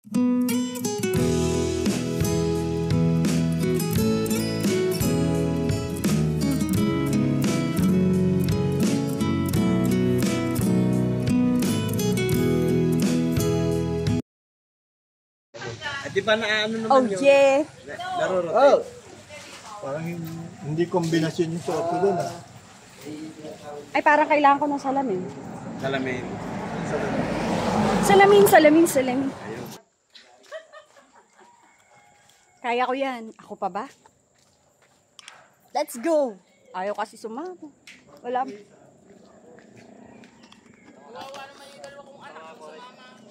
Di ba na ano naman oh, yun? Yeah. Oh. Parang hindi kombinasyon yung suot ko doon ah. Ay, parang kailangan ko ng salamin. Salamin. Salamin. Ayun. Kaya ko yan. Ako pa ba? Let's go! Ayaw kasi sumama. Wala.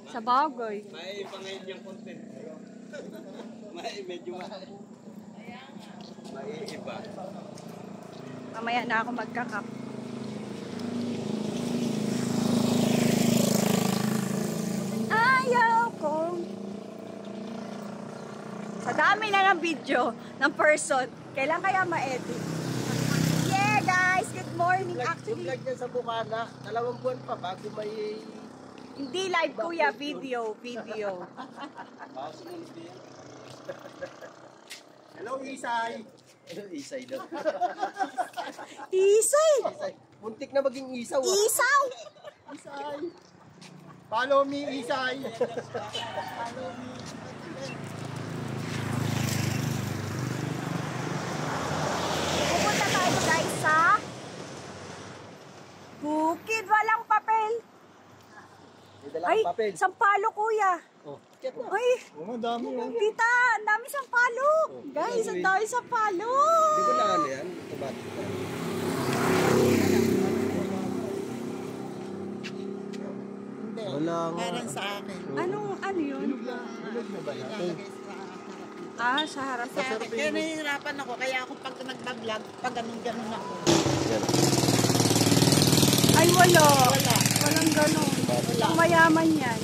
Sa bagay. May pangayon yung content. Medyo may iba. Mamaya na ako magkakap. Ayaw ko. Sa dami na ng video ng person, kailan kaya ma-edit? Yeah guys, good morning. Actually, Vlog niya sa Bukana, 2 buwan pa bago may... hindi live kuya, video. Hello, Isay! Isay daw. Isay! Muntik na maging isaw. Isaw! Isay! Follow me, Isay! Pupunta tayo guys sa bukid, walang papel. May dala Ay, kang papel. sampalo kuya. Oh, kit na. Ay, Oo, dami oh. tita, ang dami sampalo. Guys, ang dami sampalo. Di ba na ano yan? Automatic pa. Walang... Parang sa akin. Ano yun? Ah, sa harap. Sa akin. Kaya nahihirapan ako. Kaya ako pag nagbablog, pag ganun ako. Yan. Ay, wala. Walang ganun. Ang mayaman yan.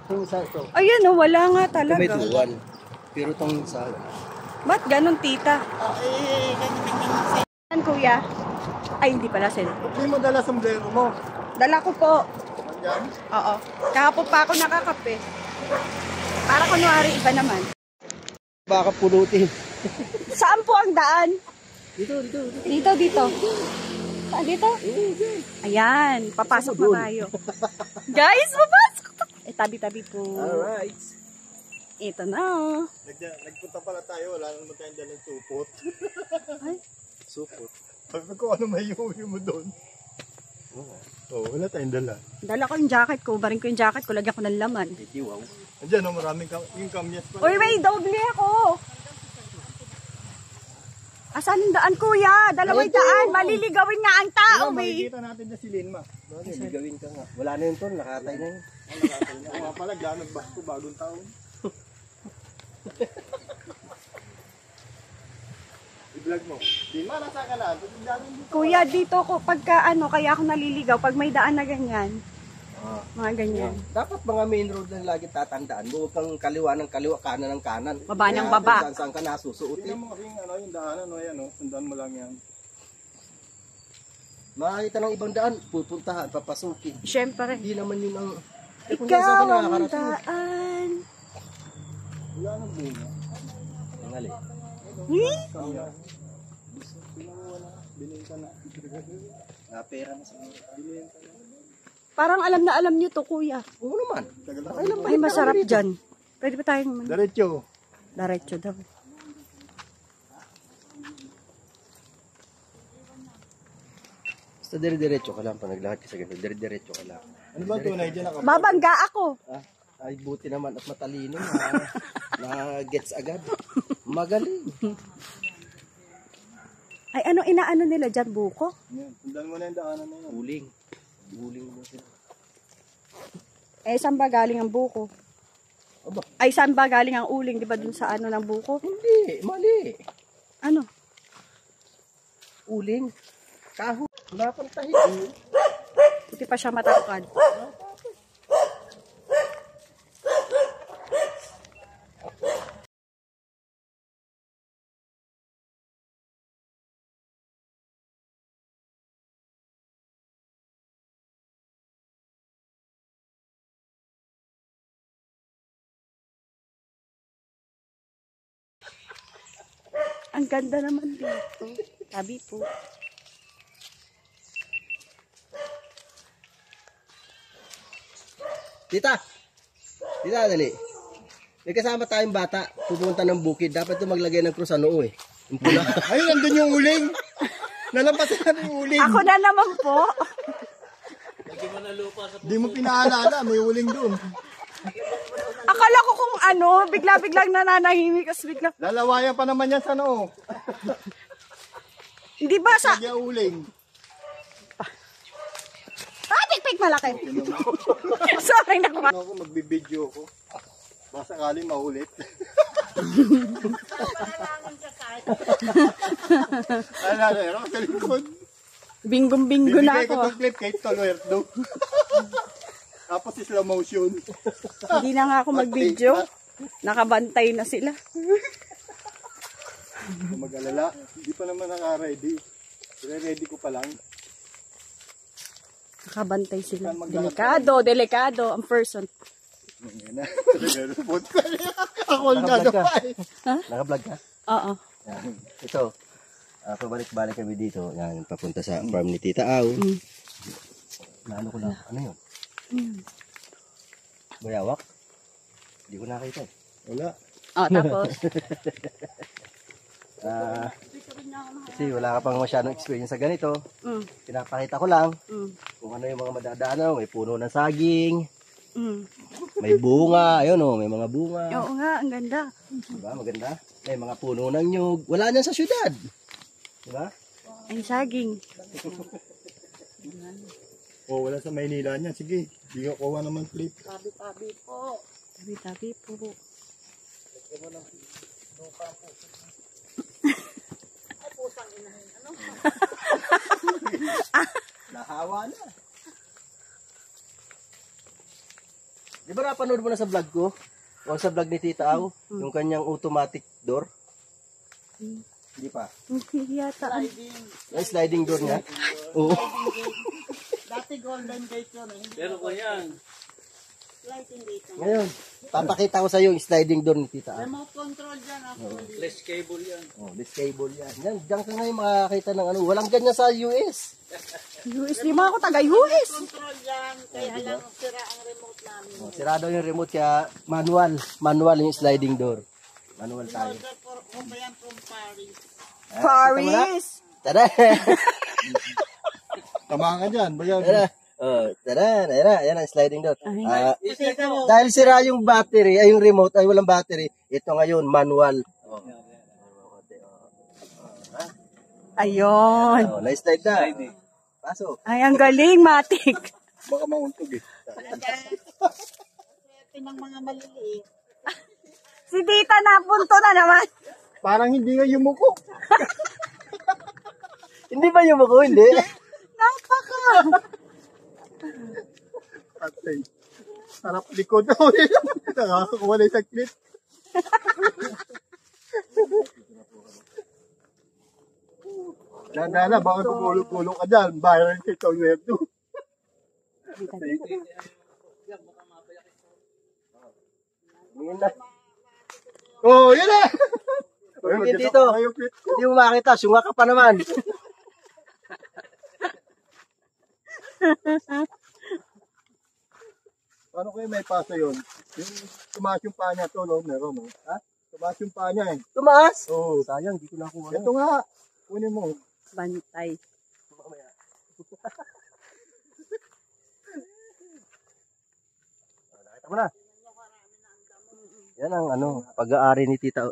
Itong isa ito. Ayan, oh, wala nga Ito may talaga. tuwan. Pero itong isa... Ba't ganun, tita? Ganun ang Yan, kuya. Ay, hindi pala sila. Hindi mo dala sombrero mo. Dala ko po. Yan. Oo. Kahapon pa ako nakakape. Para kunwari iba naman. Baka pulutin. Saan po ang daan? Dito. Dito. Saan dito? Ayan, papasok na tayo. Guys, papasok! Tabi-tabi po. Alright. Ito na. Nagpunta pala tayo, wala naman tayong dalang supot. Ay, Supot. Sabi ko, ano may iuwi mo doon? Oo, wala tayong dala. dala ko yung jacket ko. Barin ko yung jacket ko. Lagyan ko ng laman. Wow. Andiyan, oh, maraming yung kamyas pala. Uy, may doble ako. Asan yung daan, kuya? Dalawang daan. Maliligawin nga ang tao, Wala, eh. makikita natin na si Linma. Bakit? Gawin ka nga. Wala na yun to. Nakatay na yun. Oo nga pala, gano'n basko bagong taon. I-vlog mo. Linma, nasa ka na. Kuya, dito ko, pagka ano, kaya ako naliligaw, pag may daan na ganyan. Mga ganyan. Dapat mga main road na lagi tatandaan mo. Huwag kang kaliwa ng kaliwa, kanan ng kanan. Baba ng baba. Saan ka nasusuot. Tingnan mo kasing ano, yung daanan, no, yan, no? Sundan mo lang yan. Makakita ng ibang daan, pupuntahan, papasukin. Siyempre. Hindi naman yun ang... kung saan ka Ikaw ang nakakarating. daan. Wala nang bunga. Ang ali. Bilhin ka na. Pera na sa mga. Bilhin ka na. Parang alam na alam nyo to, kuya. Oo naman. Tagal na. Ay, masarap dyan. Pwede pa tayong Diretso. diretso daw. Basta dire-diretso ka lang. Pag naglakad ka sa ganito, dire-diretso ka lang. Ano ba tunay dyan? Babangga ako. Ay, buti naman at matalino na gets agad. Magaling. Ay, ano inaano nila dyan, buko? Yan. Sundan mo na yung daanan na yan. Uling. Uling mo sila. Eh, saan ba galing ang buko? Aba. Ay, saan ba galing ang uling? Di ba dun sa ano ng buko? Hindi, mali. Ano? Uling. Kaho. Wala pang tahi. Buti pa siya matangkad. Ang ganda naman dito. Sabi po. Tita! Tita, dali. May kasama tayong bata. Pupunta ng bukid. Dapat ito maglagay ng krus sa noo eh. Yung pula. Ay, nandun yung uling. Nalampasan natin yung uling. Ako na naman po. Di mo pinaalala, may uling doon. Akala ko kung ano, bigla-biglang nananahimik. Kasi bigla. Lalawayan pa naman yan sa noo. Hindi ba sa... Kaya uling. Ah, pikpik malaki. Sorry na kuma. Ano ako, magbibideo ako. Baka sakaling maulit. Ano, sa likod. Binggong-binggo na Bibigay ko ako. itong clip kay Tolwerdo. Tapos slow motion. Hindi na nga ako mag-video. Nakabantay na sila. Kung mag-alala, hindi pa naman naka-ready. Ready ko pa lang. Nakabantay sila. Delikado, delikado ang person. Yan na. Ako ang gagawin. Naka-vlog ka? Oo. Yan. Ito. Pabalik-balik kami dito. Yan, papunta sa farm ni Tita Au. Naano ko lang. Ano yun? Bayawak? Hindi ko nakita eh. Wala. Oh, tapos. Kasi wala ka pang masyadong experience sa ganito. Mm, Pinapakita ko lang mm, kung ano yung mga madadaanan. May puno ng saging. mm. May bunga. Ayun oh, may mga bunga. Oo nga, ang ganda. Diba? Maganda. May mga puno ng nyug. Wala niyan sa syudad. Diba? Ay, saging. Oh, wala sa Maynila niya. Sige, di ko kuha naman clip. Tabi-tabi po. Tabi-tabi po. Ay, pusang inahin. Ano? Nahawa na. Di ba napanood mo na sa vlog ko? O sa vlog ni Tita Au? Yung kanyang automatic door? Hindi pa. Hindi yata. Yung sliding door niya? Oo. Dati golden gate yun. Pero ko yan. Lighting gate. Ngayon, papakita ko sa iyo yung sliding door ni Tita Au. Remote control dyan ako. Flash cable yan. Oh, this cable yan. Yan, diyan ka ngayon makakita ng ano. Walang ganyan sa US. US, di ba ako taga-US? Control dyan. Kaya lang sira ang remote namin. Oh, sirado yung remote kaya manual. Manual yung sliding door. Manual tayo. Order for yan from Paris. Paris! Tada! Tama ka dyan. Bayan. Tada! Oh, tada! Ayan ang sliding door. Ah, Kasi ito, dahil sira yung battery, ay yung remote, ay walang battery, ito ngayon, manual. Oh. Ayun. Oh, nice slide na. Pasok. Ay, ang galing, Matik. Baka mauntog eh. ito ng mga maliliit. Si Tita napunto na naman. Parang hindi nga yumuko. Hindi ba yung ako? Hindi. Napaka. Atay. Sarap likod. Nakakakuha na isang clip. Dandana, baka pumulong-pulong ka dyan. Viral kay Tolwerdo. Oh, yun na! Pagiging dito. Hindi mo makita, sunga ka pa naman. Paano kayo may pasa yun? Yung tumaas yung paa niya to, no? Meron, no? Ha? Tumaas yung paa niya eh. Tumaas? Oo. Sayang, di ko nakuha. Ito nga. Kunin mo. Bantay. Nakita mo na. Yan ang ano, pag-aari ni Tita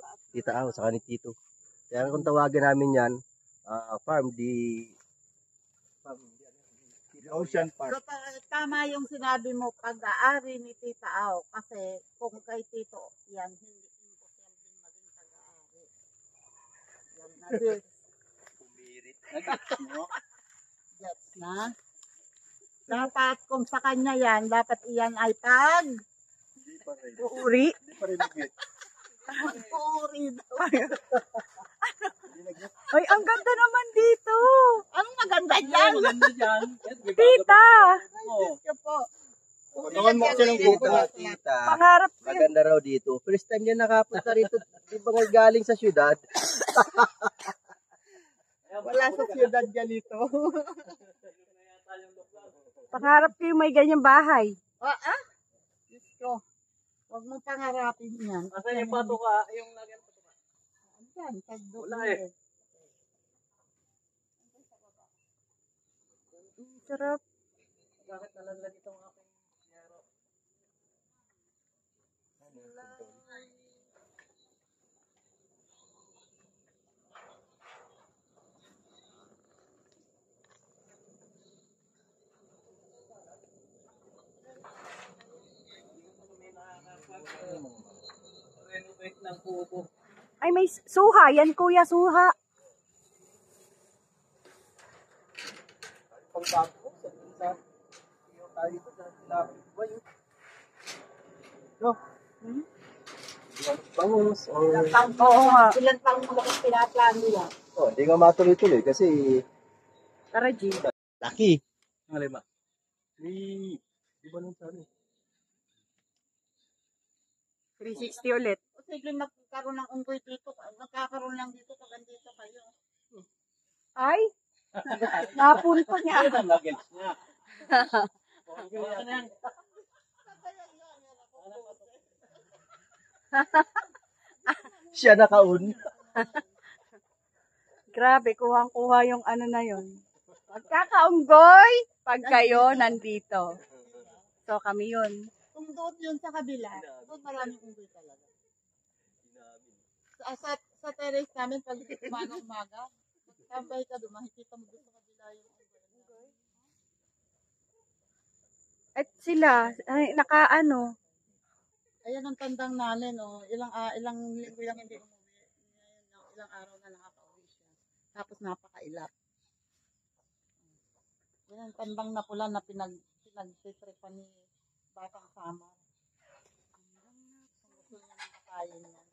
Au, saka ni Tito. Kaya kung tawagan namin yan, farm di Ocean Park. So, tama yung sinabi mo, pag-aari ni Tita Au. Kasi kung kay Tito, yan, hindi imposibleng maging pag-aari. Yan na din. Gets na? Dapat kung sa kanya yan, dapat iyan ay pag Hindi pa rin. Uuri. Hindi pa rin nag-get. puri daw. Ay, ang ganda naman dito. Anong maganda dyan? Maganda dyan. Tita. Oh. Diyos ko po. Tulungan mo kasi ng Tita, tita. Pangarap ko yun. Maganda raw dito. First time niya nakapunta rito. Di ba nga galing sa syudad? Wala sa siyudad ganito. Pangarap ko yung may ganyang bahay. Diyos ko. Huwag mong pangarapin yan. Asan yung patuka? Yung lagyan patuka. Yan, tagdo. Wala eh. Sarap. Bakit nalaglag itong aking yaro? Renovate ng kubo. Ay, may suha. Yan, kuya, suha. Pagbago ko sa isa. Iyo tayo dito sa Silakay. No? Bangus. Oo nga. Ilan pang mga pinaplano yan? Oh, hindi nga matuloy-tuloy kasi Tara, G. laki. Ang lima. Di ba nung sabi? 360 ulit. Sige, magkaroon ng unggoy dito. Magkakaroon lang dito pag andito kayo. Ay! Napunta niya. Ang luggage niya. Siya nakaun. Grabe, kuhang-kuha yung ano na yun. Magkakaunggoy pag kayo nandito. So, kami yun. Kung doon yun sa kabila, doon maraming unggoy talaga. Sa terrace namin, pag umaga, magtambay ka doon, makikita mo doon sa kabila yung unggoy. At sila, ay, nakaano. Ayan ang tandang namin, oh. Ilang linggo lang hindi umuwi. Ngayon, ilang araw na nakaka-uwi siya. Tapos napakailap. Yan ang tandang na pula na pinag-tripan ni Batang Samar. Kung gusto niya makakain yan.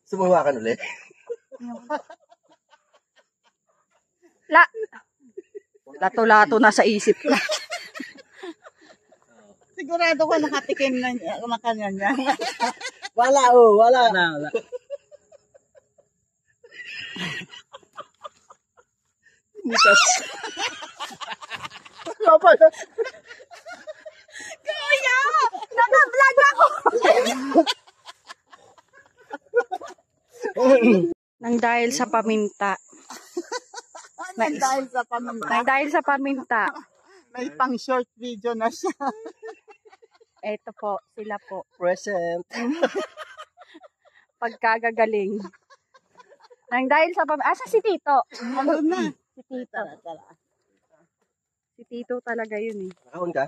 Sumuhakan ulit. Lato-lato na sa isip ko. Sigurado ko nakatikim na niya, kanya niya. Wala oh, wala. Wala. Nikas. Kuya! Naka-vlog ako! Nang dahil sa paminta. Dahil sa paminta, Nang dahil sa paminta. may pang short video na siya. Eto po, sila po. Present. Pagkagagaling. Nang dahil sa paminta. Asa si Tito? Ano na? Si Tito. Tara. Si Tito talaga yun eh. Nakaun ka?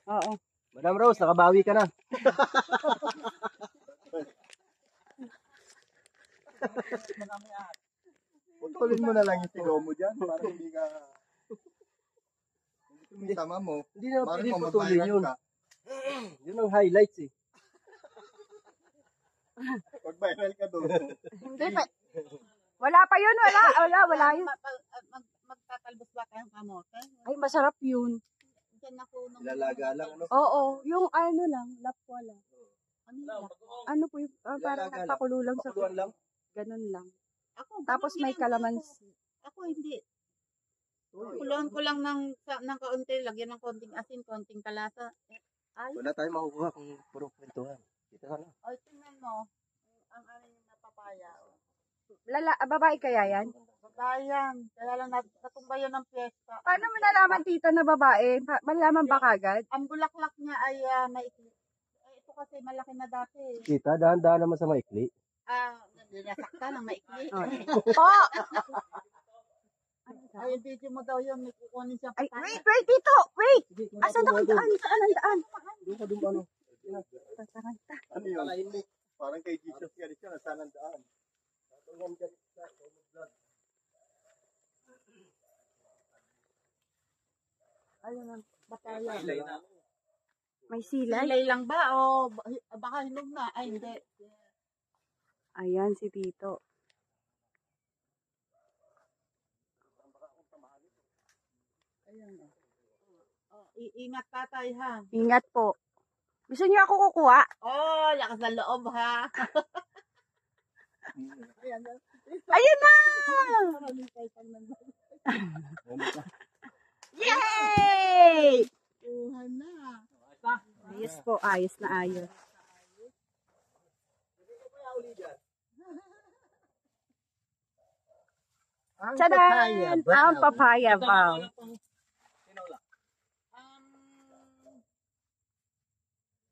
Oo. Madam Rose, nakabawi ka na. Putulin mo na lang yung tigo mo dyan. Para hindi ka... Hindi tama mo. Hindi na Bakit pwede mo putulin mag-viral yun. ka? Yun ang highlights eh. Mag-viral ka doon. Hindi pa. Wala pa yun, wala yun. Magtatalbos ba kayong kamote? Ay, masarap yun. Diyan ako nung... Ilalaga lang, ano? Oo, yung ano lang, lapwa lang. Ano yun? Ano po yung, parang Ilalaga lang. nagpakulo lang sa Pakuluan lang. ganun lang. Ako, Tapos may kalamansi. Ako hindi. Kuluan ko lang ng kaunti, lagyan ng konting asin, konting kalasa. Ay, Wala tayong makukuha kung puro kwentuhan. Kita ka na. ay, tingnan mo. Ang ano yung napapaya. Babae kaya yan? Babayan. Kaya lang natumba yun ng piyesta. Paano mo nalaman, tita, na babae? Malaman ba kagad? Ang bulaklak niya ay maikli. Ito kasi malaki na dati. Kita, dahan-dahan naman sa maikli. Nasakta ng maikli. Po! Ay, video mo daw yun. May kukunin siya Ay, patay. wait, tito! Wait! Sige, Asan ang daan? Saan ang daan? Doon ka, doon ka, ano? Taranta. Ano yun? Parang kay Jesus ka rin siya. Nasaan ang daan? Ayun ang bataya. May silay. Silay lang ba? O baka hinog na? Ay, hindi. Ayan, si tito. Ayun. Iingat tatay ha. Ingat po. Gusto niyo ako kukuha? Oh, lakas ng loob ha. Ayan na. Ayun na! Maraming kayo pang nandun. Yay! Kuha na. Ayos po, ayos na ayos. Ang Tadaan! Ang papaya ba?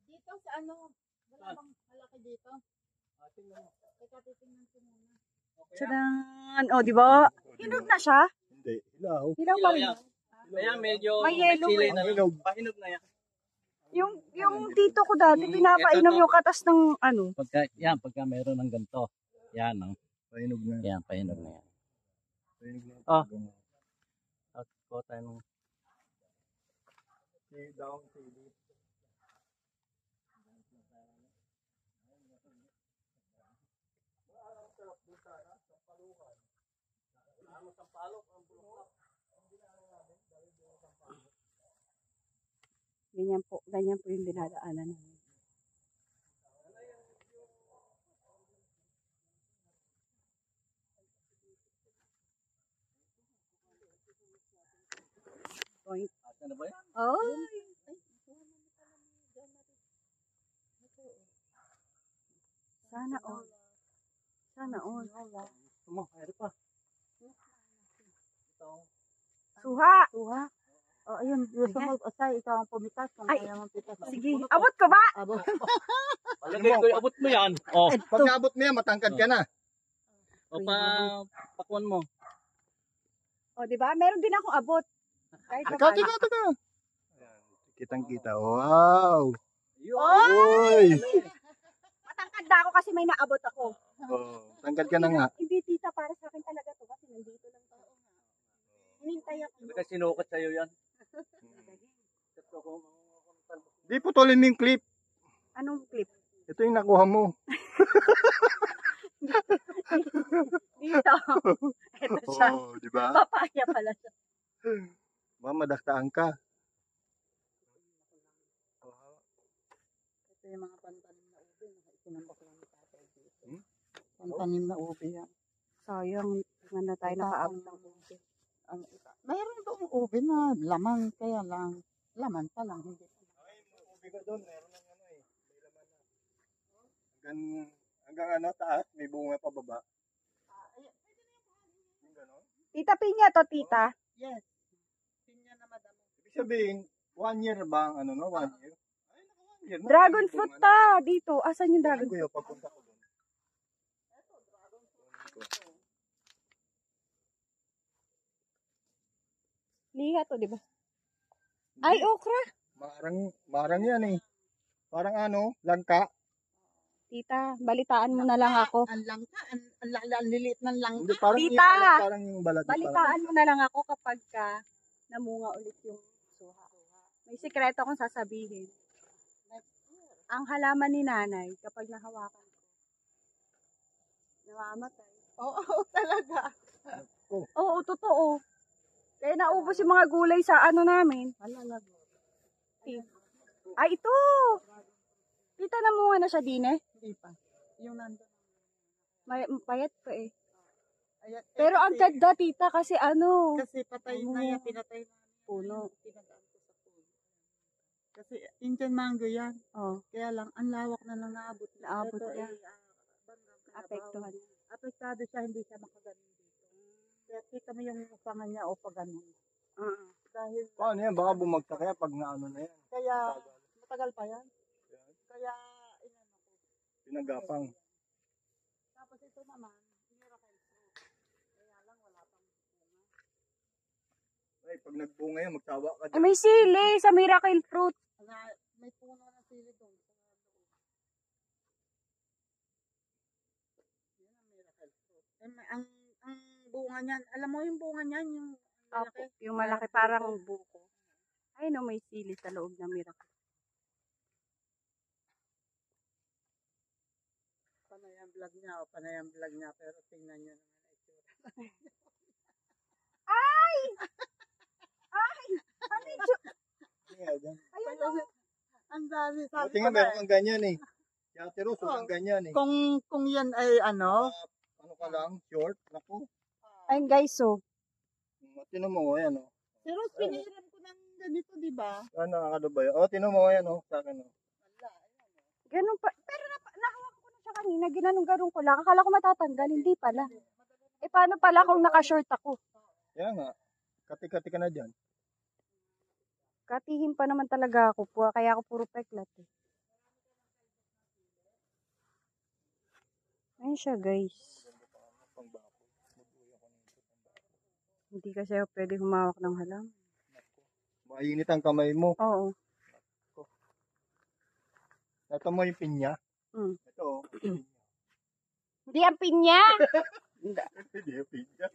Dito sa ano, wala bang malaki dito? Teka, titingnan ko muna. Tadaan! O, di ba? Hinog na siya? Hindi, ilaw. Hinog pa rin. Kaya medyo May yellow sili eh. na lang. Pahinog na yan. Yung tito ko dati, pinapainom yung katas ng ano. Pagka meron ng ganito. Yan, no? Pahinog na. Yan, pahinog na yan. Pahinog na. Oh. At ko tayo ng Down, CD. Ganyan po yung dinadaanan namin. Point. ano ba yan? Oh! Sana all. Sana all. Tumo, mayroon pa. Suha! Kuha. Oh, ayun, gusto mo, Osay, ikaw ang pumitas. Kung Ay, kaya mong pitas. Sige, abot ko ba? Abo. Palagay ko, abot mo yan. O, Pag naabot mo yan, matangkad ka na. o pakuan mo. O, di ba? Meron din akong abot. Kahit pa Teka, paano. teka, teka. Kitang-kita. Wow! Oy! Uy! Matangkad na ako kasi may naabot ako. Oh, tangkad ka na nga. Hindi, tita, para sa akin talaga to kasi nandito lang to. Hinintay ako. Talaga sinukat sa'yo yan. Di putulin mo yung clip. Anong clip? Ito yung nakuha mo. Dito. Ito siya. Oh, di ba? Papaya pala siya. Mamadaktaan ka. Ito yung mga pantanim na ube. Itinambak lang ni tatay dito. Pantanim na ube yan. Sayang, nga na tayo nakaabot ng ube. Ang isa. Mayroon doon ube na laman. Kaya lang, laman pa lang. Hindi pa. Ubi ka doon, meron ng ano eh. May laman na. Hanggang ano, taas, may bunga pa baba. Yung ganon. Tita Pinya to, tita. Yes. Pinya na madamo. Ibig sabihin, 1 year ba ang ano no? 1 year? Ay, naka 1 year. na. Dragon May fruit bunga ta. Dito. Asan yung na. dragon Ko fruit? yun, pagpunta ko doon. Liha to, di ba? Ay, okra. Marang yan eh. Parang ano, langka. Tita, balitaan mo na lang ako. Ang langka. Ang liliit ng langka. Hindi, parang Tita! parang yung balat. Balitaan mo na lang ako kapag ka namunga ulit yung suha. May sikreto akong sasabihin. Ang halaman ni nanay, kapag nahawakan ko, namamatay. Oo, talaga. Oo, totoo. Kaya naubos yung mga gulay sa ano namin. Malalago. Ay, ito! Tita, namunga na siya din eh. Hindi pa. Yung nandun. Payat pa eh. Ayan. Pero ang ganda, tita, kasi ano, Kasi patay na yan. Pinatay na. puno. Pinagaan ko sa puno. Kasi Indian mango yan. Oh, Kaya lang, ang lawak na lang naabot. Naabot Ito niya. ay, bandang apektuhan. Apektado siya, hindi siya makaganon dito. Kaya kita mo yung upangan niya o paganon. Dahil, Paano yan? Baka bumagsak kaya pag naano na yan. kaya, matagal pa yan. Kaya, inano ko. Pinagapang. Tapos ito naman, miracle fruit. Kaya lang, wala pang bunga. Ay, pag nagbunga yan, magtawa ka Ay, dyan. may sili sa miracle fruit. May puno ng sili doon. Sa loob. Yan ang miracle fruit. Ang bunga niyan, alam mo yung bunga niyan, yung Opo, malaki. yung malaki parang buko. Ay no, may sili sa loob ng miracle. Panay ang vlog niya, pero tingnan niyo naman ang itsura. Ay! Ay! Ano yung nga dyan. Ayun Kasi, ang dami, sabi Buti nga ko meron na, kang ganyan eh. Kaya Rose, walang ganyan eh. kung yan ay ano, Ano ka lang, short, naku. ayun guys, so. Tinan mo, ayan o. pero pinihiram ko ng ganito, di ba? Ano ba yun? Tinan mo, ayan o, sa akin o. Ganun pa. Pero nahawak ko na siya kanina. Ganun ko lang. Akala ko matatanggal. Hindi pala. Eh, paano pala kung naka-short ako? Kaya nga, kati-kati ka na dyan. Katihin pa naman talaga ako po. Kaya ako puro peklat eh. Ayun siya guys. Hindi kasi ako pwede humawak ng halang. Mainit ang kamay mo. Oo. Ito mo yung pinya. Mm. Ito o. Hindi ang pinya! Hindi yung pinya.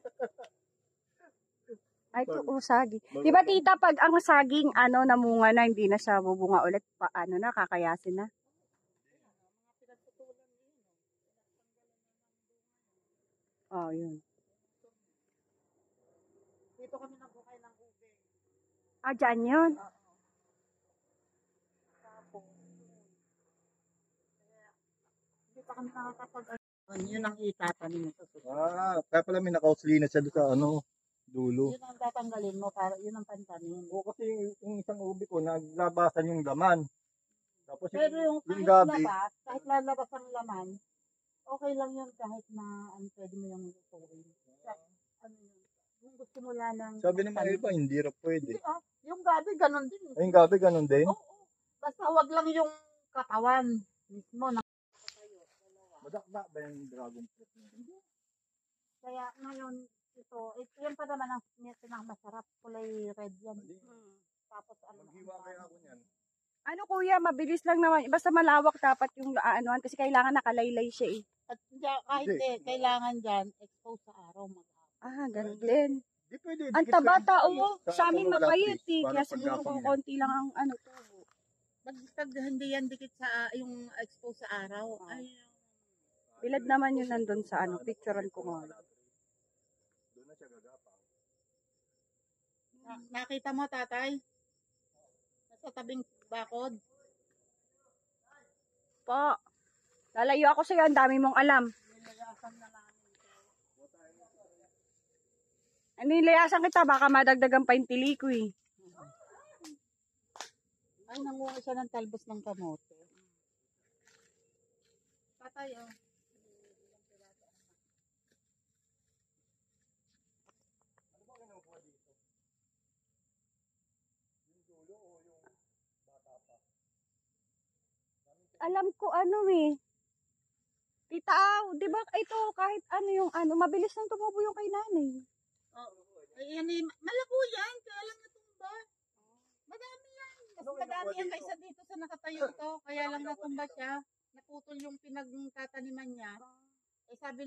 Ay, ito, saging. Di ba tita, pag ang saging, namunga na, hindi na siya bubunga ulit, kakayasin na? Oh, yun. Dito kami nagbukay ng ube. Ah, dyan yun. Hindi pa kami nakakapag yun ang itatanim mo sa susunod. Kaya pala may nakausli na siya doon sa dulo. Yun ang tatanggalin mo para yun ang pantanim. Oo, kasi yung isang ubi ko, naglabasan yung laman. Tapos Pero yung yung kahit gabi, labas, kahit lalabas ang laman, okay lang yun kahit na pwede mo yung lutuin. Ano yun? Kung gusto mo lang ng sabi ng mga iba, hindi raw pwede. yung gabi ganun din. Ay, yung gabi, ganun din. Oo. Basta wag lang yung katawan mismo. Madakda ba yung dragon fruit? Kaya ngayon, yan pa naman ang masarap. Kulay red yan. Tapos Maghiwa kaya ako niyan. Ano kuya, mabilis lang naman. Basta malawak dapat yung anuan kasi kailangan nakalaylay siya eh. At kahit Hindi. kailangan dyan, expose sa araw. Ah, ganun din. Di pwede. Ang dikit taba-tao, sa sa amin molasses, mapayat eh. para Kaya siguro paggapang kung niya. konti lang ang tubo. Pag hindi yan dikit sa yung expose sa araw, ay Bilad naman yun nandun sa picturean ko nga. Doon na siya gagapang. nakita mo tatay? Nasa tabing bakod. Po, lalayo ako sa'yo, ang dami mong alam. Ano nilayasan kita, baka madagdagan pa yung tili ko eh. Ay, nanguha siya ng talbos ng kamote. Tatay, oh. Alam ko eh. Tita, di ba ito kahit yung mabilis nang tumubo yung kay nanay. Ay, yan eh, malabo yan, kaya lang natumba. Madami yan. Mas madami yan kaysa dito sa nakatayo to. Kaya lang natumba siya. Naputol yung pinagtataniman niya. Eh sabi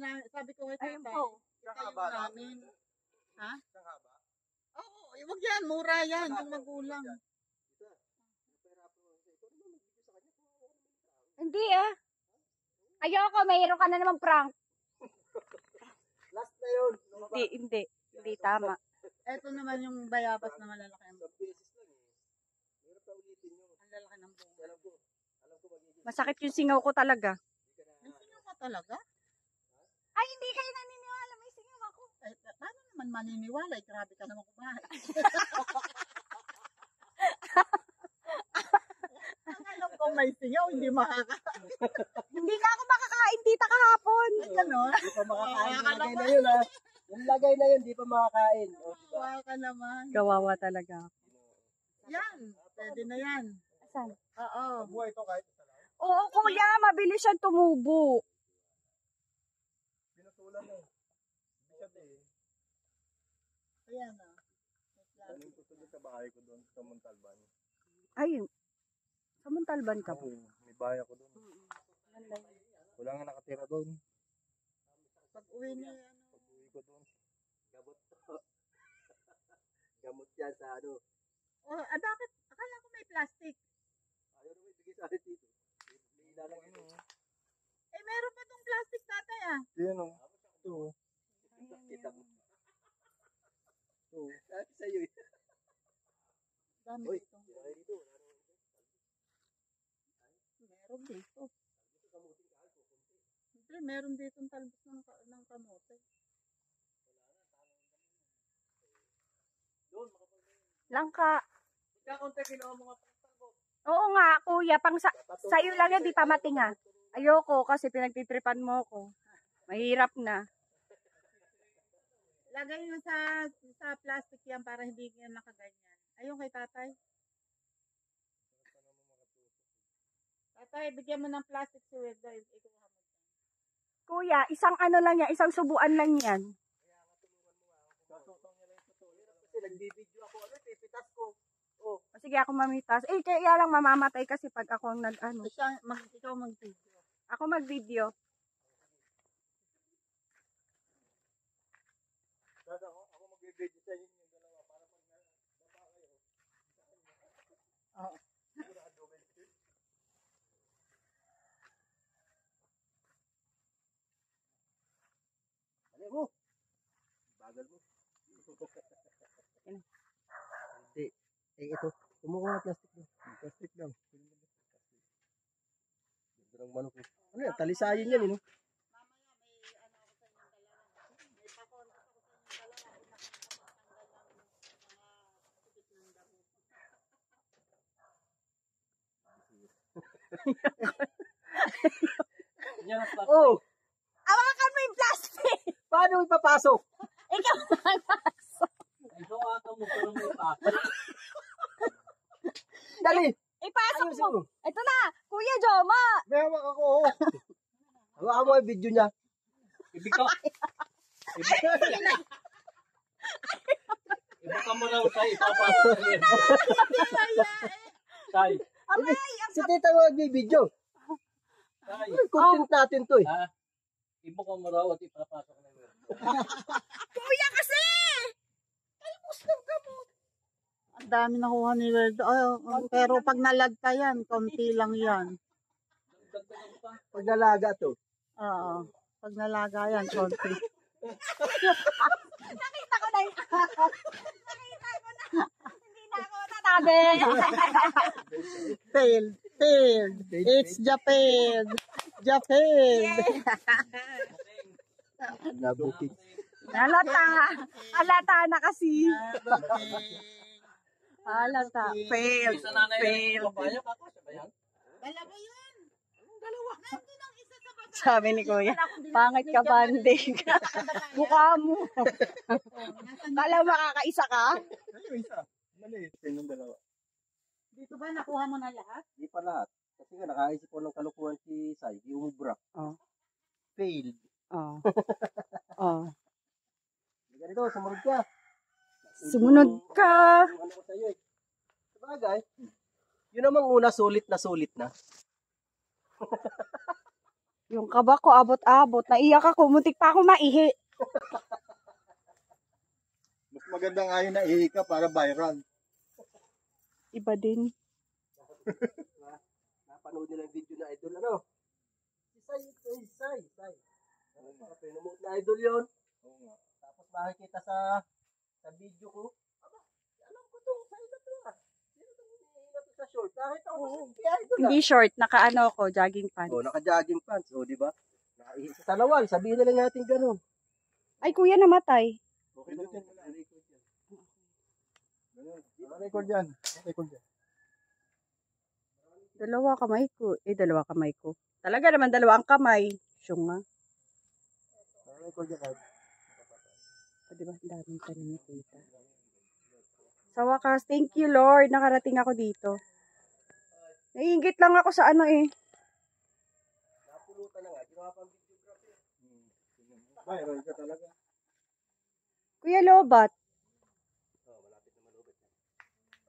ko kay Ayun tatay, po. itayo namin. Ha? Oo, wag yan, mura yan, yung magulang. Hindi ah. Ayoko, mayroon ka na naman prank. Last na yun. Hindi. Hindi tama. Eto naman yung bayabas na malalaki ang bunga. Beses lang eh. Meron pa ulitin yun. Ang lalaki ng bunga. Alam ko magiging. Masakit yung singaw ko talaga. Ang singaw ka talaga? Ay, hindi kayo naniniwala. May singaw ako. Eh, paano naman maniniwala? Eh, grabe ka naman kumain. Ang alam kong may singaw, hindi makakain. Hindi nga ako makakain, tita, kahapon. Ganon? Di pa makakain. Kawawa ka Yung lagay naman. na yun ha. Yung lagay na yun, di pa makakain. O, diba? Kawawa ka naman. Kawawa talaga. Yan, pwede na yan. Saan? Oo. Buhay ito kahit isa lang. Oo, kuya, mabilis siyang tumubo. Pinutulan na eh. Ibig sabihin, Ayan o. anong susunod sa bahay ko doon sa Montalban? Ay, sa Montalban ka po. Oo, may bahay ako doon. Wala nga nakatira doon. Pag uwi niya, Pag-uwi ko doon. Gamot yan sa bakit? Akala ko may plastic. Ayaw naman ibigay sa akin dito. May ilalagay ano. Eh, meron pa tong plastic tatay ah. Yan o. Ito o. Kita mo. Ito. Sabi sa'yo eh. Dami Uy, dito. sila dito. Meron dito. Hindi, meron dito talbos ng kamote. Langka. Kakunti kinuha mo nga pagtalbot. Oo nga, kuya, sa'yo lang yan, di pa matinga. Ayoko kasi pinagtitripan mo ko. Mahirap na. Lagay mo sa plastic yan para hindi yan nakaganyan. Ayun kay tatay. Tatay, bigyan mo ng plastic si Wedda. Ikuha mo. Kuya, isang ano lang yan, isang subuan lang yan. Kasi nagbibideo ako, pipitas ko. Oh, O, sige, ako mamitas. Kaya lang mamamatay kasi pag ako ang nag-ano. Ikaw mag-video. Ako mag-video. Ako mag-video sa inyo yung dalawa para pag nababa kayo. ano mo? Bagal mo. Hindi. Ito. Kumuha ng plastic mo. Plastic lang. Ganda ng manok mo. Ano yan? Talisayin yan, no? Yan ang plastic. Oh! Awakan mo yung plastic! Paano ipapasok? Ikaw magpasok. Ay, hawakan mo pero may plastic. Dali! Ipasok Ayusin mo. mo. Ito na, Kuya Joma. May hawak ako. Hawakan mo yung video niya. Ibig ka. Ibig ka mo lang tayo ipapasok niya. Tay. Si tita mo nagbibideo. Tay. Content natin to eh. Ha? Ibo ka mo raw at ipapasok na yun. Kuya kasi! Ang dami nakuha ni Wedda. Pero pag nalagta yan, konti lang yan. Dagdagan pa. Pag nalaga to. Oo. Pag nalaga yan, konti. Nakita ko na yun. Nakita ko na. Hindi na ako natabi. Failed. Failed. It's Japan. Japan. Nabukit. Halata na kasi. Halata. Failed. Isa nanay Failed. papaya, kakasya ba yan? Dalawa yan. Dalawa. Nandun ang isa sa baba. Sabi ni Kuya, pangit ka banding. Mukha mo. Kala makakaisa ka? Ayun, isa. Maliit. Yung dalawa. Dito ba nakuha mo na lahat? Di pa lahat. Kasi nga nakaisip ko ng kalukuhan si Sai. Umubra. Oh. Failed. Oh. Oh. Ganito, sumunod ka. Sumunod ka. Yung ano ko sa'yo eh. Sabagay. Yun namang una, sulit na. Yung kaba ko, abot-abot. Naiyak ako, muntik pa ako maihi. Mas maganda nga yun na ihika para viral. Iba din. Napanood nila yung video na idol, ano? Si Sai. Pinomote na idol yun. Tapos makikita sa video ko. Aba, alam ko itong Sai na to ah. Sino itong hinihinga to sa short? Kahit ako si idol ah. Hindi short, nakaano ko, jogging pants. Oh, naka-jogging pants. Oh, di ba? Nakaihi sa talawal. Sabihin na lang natin ganun. Ay, kuya, namatay. Okay na din. Record yan. Record yan. Record yan. Dalawa kamay ko. Talaga naman, dalawa ang kamay. Siyong nga. Record yan. O, diba? Ang daming tanim ni Tita. Sa wakas, thank you, Lord. Nakarating ako dito. Naiingit lang ako sa ano eh. Napulutan na nga. Ginawa pang videography. Viral ka talaga. Kuya Lobat. Oh, malapit na malubot na.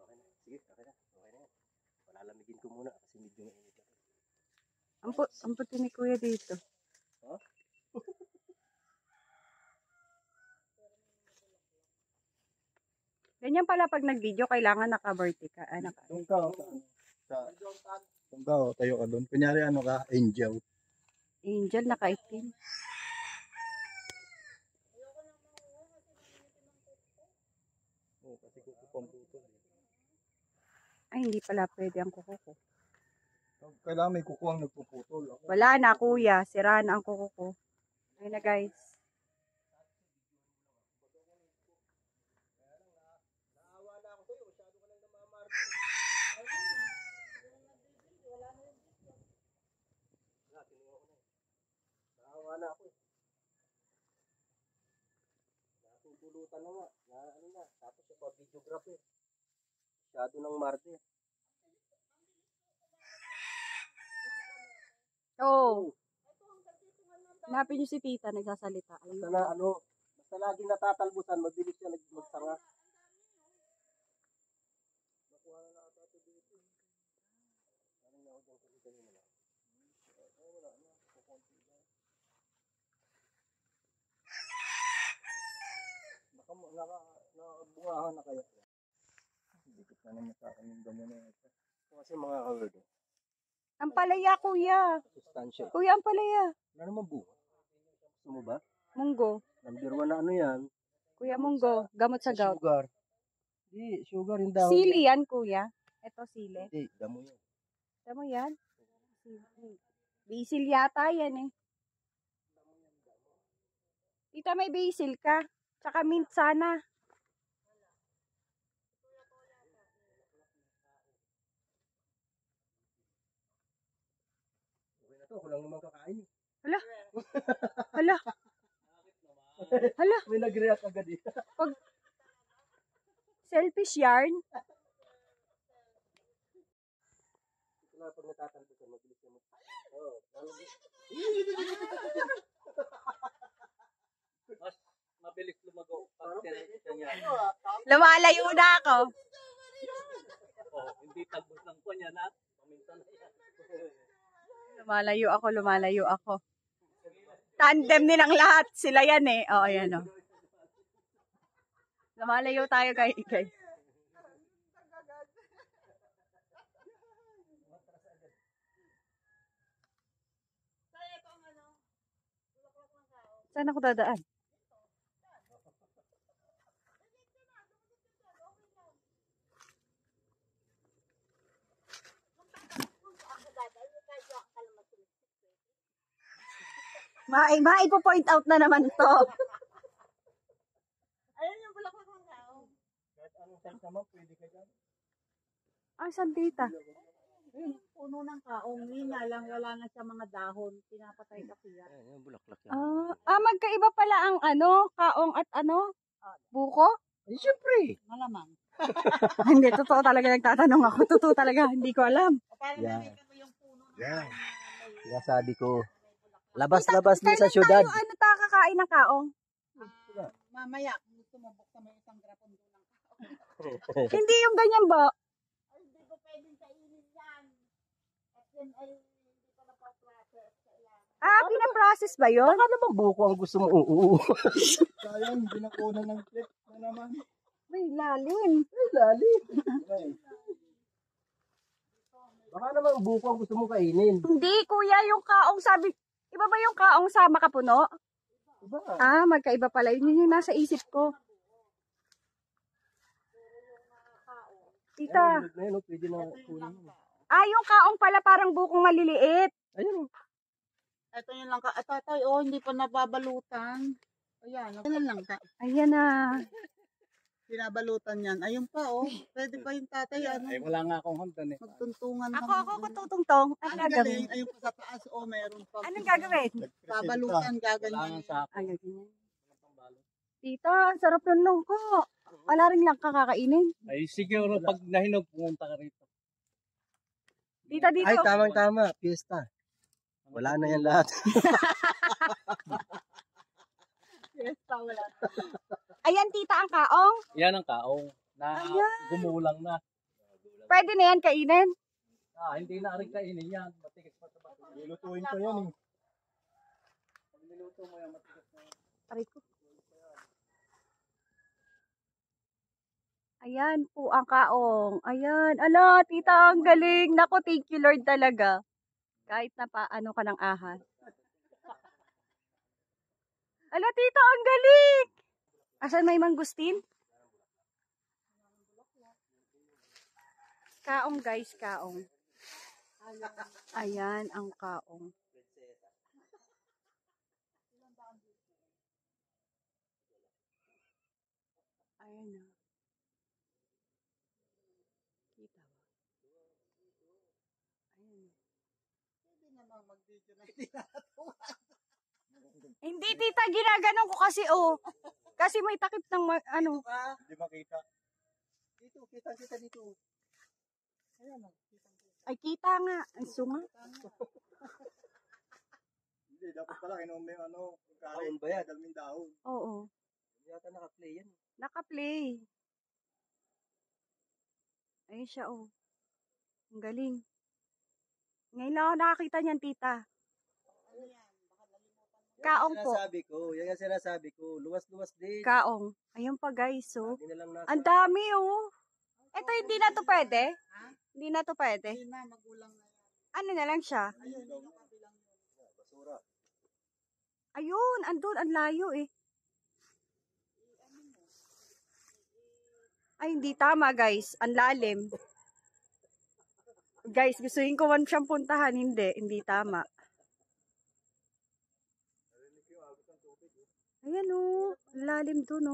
Okay na. Sige, okay na. Okay na yan. Palalamigin ko muna kasi medyo mainit na. Ang puti ni Kuya dito. Huh? Ganyan pala pag nag-video, kailangan naka-vertical. Doon ka. Doon ka. Tayo ka doon. Kunyari ano ka, angel. Angel, nakaitim. Oh, kasi kukupang puto. Ay, hindi pala pwede ang kuko ko. Kailangan may kukuhang nagpuputol. Wala na, kuya. Sira na ang kuko ko. Ayun na, guys. Naawa na ako eh. Natutulutan na nga. Na, ano na. Tapos yung pa-videographer. Masyado ng marte. Oo. Hanapin niyo si tita, nagsasalita. Basta Ayun. na ano. Basta lagi natatalbusan. Mabilis siya magsanga. Nakuha na ata ito dito. Ano na ako dyan kanina na. Wala na. Kukunti na. Nakabungahan na kaya. Dikit na naman sa akin yung damo na ito. Kasi mga kaword. Ang palaya, kuya. Sustansya. Kuya, ang palaya. Wala naman buha. Gusto mo ba? Munggo. Number 1 na ano yan? Kuya Munggo. Gamot sa gout. Sugar. Hindi, sugar yung dahon. Sili yan, kuya. Ito, sili. Hindi, damo yan. Alam mo yan? Basil yata yan eh. Tita, may basil ka. Tsaka mint sana. Okay na to, ako lang naman kakain. Hala. Hala. Hala. May nag-react agad eh. Selfish yarn. Ito na pag natatalbusan, mabilis na mag... Oo, Mas mabilis lumago pag tinatsa niya. Lumalayo na ako. Oh, hindi talbos ng kanya na. Paminsan na yan. Lumalayo ako. Tandem nilang lahat. Sila yan eh. Oo, ayan o. Lumalayo tayo, guys. Saan ako dadaan? Maipo-point out na naman to. Ayun yung bulaklak ng tao. kahit anong size naman, pwede ka dyan. Ay, saan tita? Ayun, puno ng kaong. Nga lang, wala na siya mga dahon. Pinapatay ka siya. Ayan, yung bulaklak yan. Magkaiba pala ang kaong at buko? Eh, syempre. Malamang. Hindi, totoo talaga nagtatanong ako. Totoo talaga, hindi ko alam. O parang Yan. nakita mo yung puno ng Yan. kaong. Kaya sabi ko, labas-labas din sa syudad. Tayo, kakain ng kaong? Mamaya, kung gusto mo, buksan mo yung isang grapon doon ng kaong. Hindi yung ganyan ba? Ay, hindi ko pwedeng kainin yan. At then, ay, hindi pa napaprocess. Kailangan. Pinaprocess ba yun? Baka naman buko ang gusto mo. Oo. Sayang, binakunan ng clip na naman. May lalim. Ay, lali. Ay, Baka naman buko ang gusto mo kainin. Hindi, kuya, yung kaong sabi, iba ba yung kaong sa makapuno? Diba? Magkaiba pala. Yun yung nasa isip ko. Tita. Ayan, na yun, pwede na kunin mo. Yung kaong pala parang bukong maliliit. Ayun. Ito yun lang ka. Tatay, hindi pa nababalutan. Ayan, ganun lang ka. Ayan na. Pinabalutan yan. Ayun pa, Pwede pa yung tatay, Ay, wala nga akong hagdan eh. magtuntungan. Ako katutungtong. Anong Ang gagawin? galing. Ayun pa sa taas, meron pa. Anong gagawin? Babalutan, Wala gaganyan. nga sa akin. Ganyan. Tita, ang sarap ng longko. Wala rin lang kakakainin. Ay, siguro pag nahinog, pumunta ka rito. Tita, dito. Ay, tamang-tama. Fiesta. Wala na yan lahat. Ayan, tita, ang kaong. Yan ang kaong na Ayan. gumulang na. Pwede na yan kainin. Hindi na rin kainin yan. Matigas pa sa bato. nilutuin ko yan eh. Pag niluto mo yan, matigas na yan. Aray ko. Ayan po ang kaong. Ayan. Ala, tita, ang galing. Naku, thank you Lord talaga. Kahit na paano ka ng ahas. Ala, tita, ang galing. Asan may mangustin? Kaong guys, kaong. Ayan ang kaong. Ayan na. Kita ba? Ayan. Pwede namang mag-video na hindi nakatuwa. Hindi tita, ginaganon ko kasi Kasi may takip ng ano. Hindi makita. Dito, kita dito. Ayan o. Ay kita nga. Ang sunga. Hindi, dapat pala kinuha mo yung ano, yung Dahon karin, ba yan? dalming dahon. Oo. Hindi yata naka-play yan. Naka-play. Ayun siya Ang galing. Ngayon lang ako nakakita niyan tita. Ano yan? Baka nalimutan mo. Kaong po. Yan ang sinasabi ko. Luwas-luwas din. Kaong. Ayun pa guys Hindi na lang nasa. Ang dami Ito hindi na to pwede. Ha? Hindi na to pwede. Hindi na, magulang na yan. Ano na lang siya? Ayun, yung kabilang yun. Basura. Ayun, andun, ang layo Ay, hindi tama guys. Ang lalim. Guys, gustuin ko man siyang puntahan. Hindi tama. Ayan ang lalim dun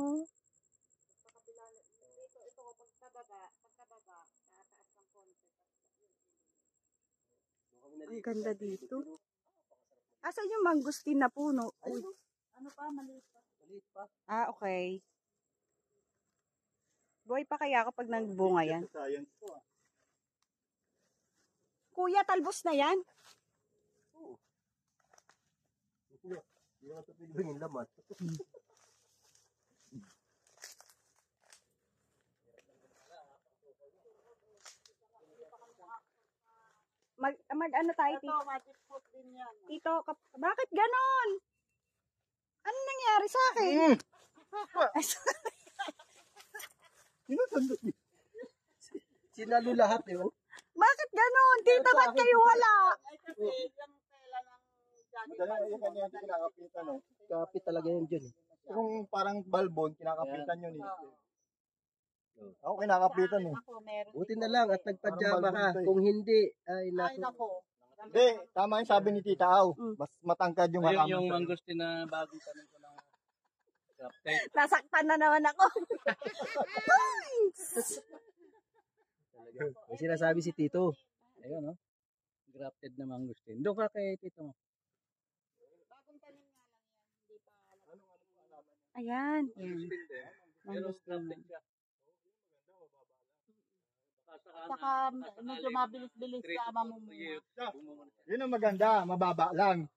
Ang ganda dito. Asan yung mangustin na puno? Uy. Ano pa, maliit pa. Maliit pa. Ah, okay. Buhay pa kaya kapag nagbunga yan? Sa science ko Kuya, talbos na yan? Hindi naman ito pwede yung laman. Mag ano tayo, Ito, tito? magic fruit din yan. Tito, bakit ganon? Ano nangyari sa akin? Sinasandot niya. Sinalo lahat, di ba? Bakit ganon? Tito, ba't kayo wala? Ay, kasi yung tela ng jogging Madali, pants yung mo, kanya hindi kinakapitan, no? Kapit talaga yan dyan. Yung parang balbon, kinakapitan yun, eh. Oo. Ako kinakapitan, eh. Ako, meron. Buti na lang at nagpadyama Parang ka. balbon to, eh. Kung hindi, ay Ay, naku. nako. Hindi, tama yung sabi ni Tita Au. Mm. Mas matangkad yung Ayun halaman. yung sa'yo. mangustin na bagong tanong ko ng captain. Nasaktan na naman ako. May sinasabi si Tito. Ayun, no? Grafted na mangustin. Doon ka kay tito mo. Bagong tanim nga lang yan. Hindi pa alam. Ayan. Mangustin din. Pero grafted siya. Saka medyo mabilis-bilis sa mamumuha. Yun ang maganda, mababa lang.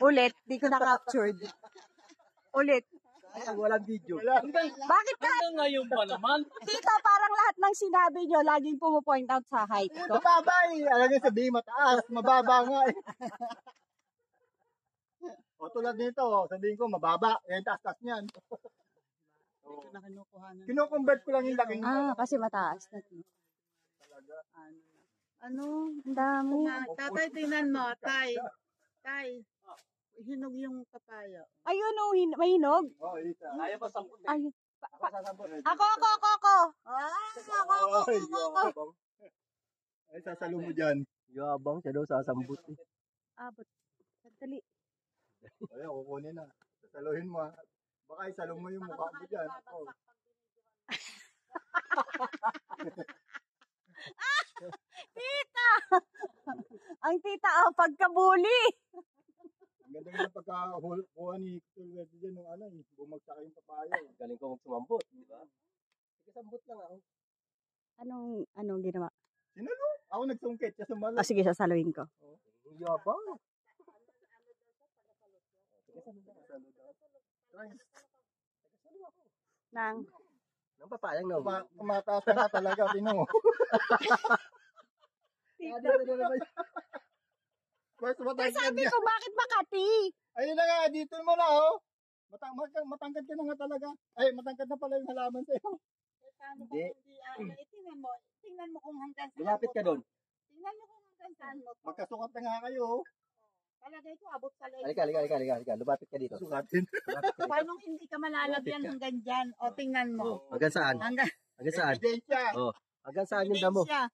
Ulit, di ko na-captured. Ulit. Sayang, walang video. Wala. Bakit ka? Hanggang ngayon pa naman. Tito, parang lahat ng sinabi nyo, laging pumupoint out sa height ko. Mababa eh. Alam niyo sabihin mataas, mababa nga eh. O tulad nito, sabihin ko mababa, eh taas-taas niyan. Ito na kinukuhanan. Kino-convert ko lang yung laking Kasi mataas na. Ano? Ang dami. Tatay, tingnan mo. Tay. Hinog yung papaya. Ayun may hinog. Oh, isa. Kaya pa sampun. Ayun. Ako sasabot. Ako. Ay, yabang. Ay, sasalo mo dyan. Yabang siya daw sasambut. Abot. Sandali. Ay, kukunin na. Sasaluhin mo ha. Baka isalo mo yung mukha mo dyan. Oh. Tita! Ang tita, pagkabuli. Ang ganda nga pagkakuha ni Tulwete dyan nung ano, bumagsak yung papaya. Galing ko magsumambot, di ba? Sige, sambot lang ako. Anong ginawa? Sinalo? Ako nagsungkit, siya sumalo. Sige, sasaluhin ko. Yabang. Nang, Nang papayang na. Kumataas ka na talaga, tino. tita. Mas matangkad Sabi niya. ko, bakit Makati? Ayun na nga, dito mo na oh. Matangkad ka na nga talaga. Ay, matangkad na pala yung halaman sa'yo. Paano Hindi. Tingnan mo kung hanggang saan Lumapit ka doon. Tingnan mo kung hanggang saan mo. Magkasukat na nga kayo. oh. Palagay ko, abot sa leeg. Halika. Lumapit ka dito. Sukatin. Paano hindi ka malalagyan hanggang dyan? O, tingnan mo. Hanggang saan? Hanggang, Hanggang saan? Ebidensya. Oh. Hanggang saan yung damo? Siya.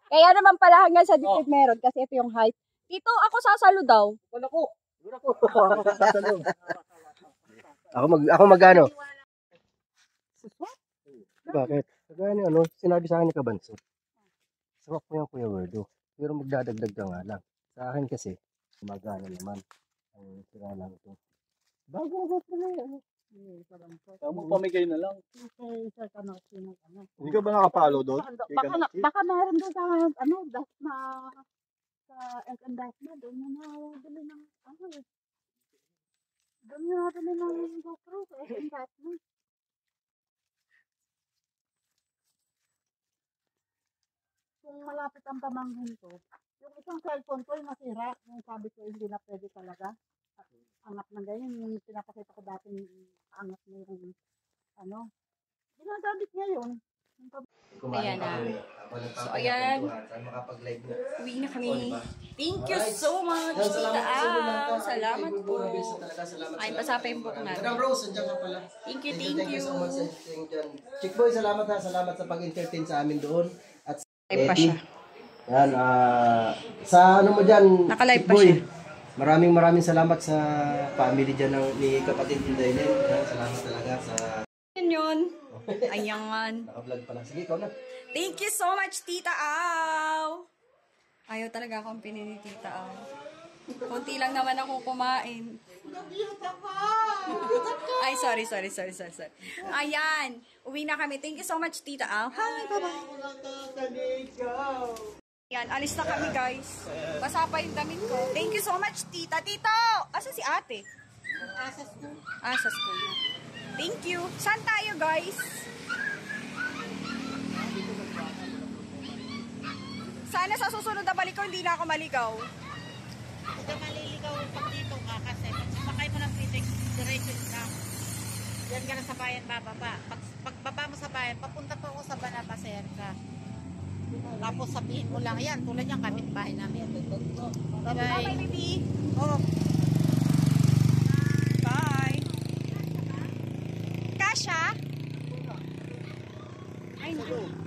Kaya naman pala hanggang sa dikit meron kasi ito yung height. Tito, ako sasalo daw. Wala ko. Ako magano? Bakit? Kagaya ni sinabi sa akin ni Kabanso. Sawak mo yan, Kuya Werdo. Pero magdadagdag ka nga lang. Sa akin kasi, gumagana naman. Ang sira lang ito. Bago ako pala Tama, pamigay na lang. Hindi ka ba nakapalo doon? Baka meron doon sa sa SM Dasma, doon na dali ng doon na dali ng GoPro sa SM Dasma. Kung malapit ang pamangkin ko, yung isang cellphone ko yung nasira, yung sabi ko hindi na pwede talaga. Angat na ganyan, yung pinapakita ko dati angat na yung ginagamit niya yun. Ayan na. So, ayan. Uwi na kami. Thank you so much, Tita Ang. Salamat po. Ay, pasapa yung book natin. Madam Rose, nandiyan ka pala. Thank you, Thank thank you you. so much. Chick Boy, salamat ha. Salamat sa pag-entertain sa amin doon. At Live pa siya. yan, sa ano mo dyan, Naka-live Chick pa Boy, siya. maraming salamat sa family dyan ni kapatid Indaylin. Salamat talaga sa Yun. Ayan. naka-vlog pala. Sige, ikaw na. Thank you so much, Tita Aw. Ayaw talaga akong pinili ni Tita Aw. Kunti lang naman ako kumain. Ay, sorry. Ayan. Uwi na kami. Thank you so much, Tita Aw. Hi, bye-bye. Ayan, alis na kami, guys. Basa pa yung damit ko. Thank you so much, Tita. Tito! Asa si ate? Sa school. Thank you. Saan tayo, guys? Sana sa susunod na balik ko, hindi na ako maligaw. Huwag ka maliligaw pag dito ka kasi pag sumakay mo ng pitik, diretso lang. Diyan ka na sa bayan bababa. Pagbaba mo sa bayan, papunta po ako sa Banabaser ka. Tapos sabihin mo lang, yan, tulad yung kapitbahay namin. Bye-bye. Bye, baby. Oh, Bye. Kasha? Ay, no.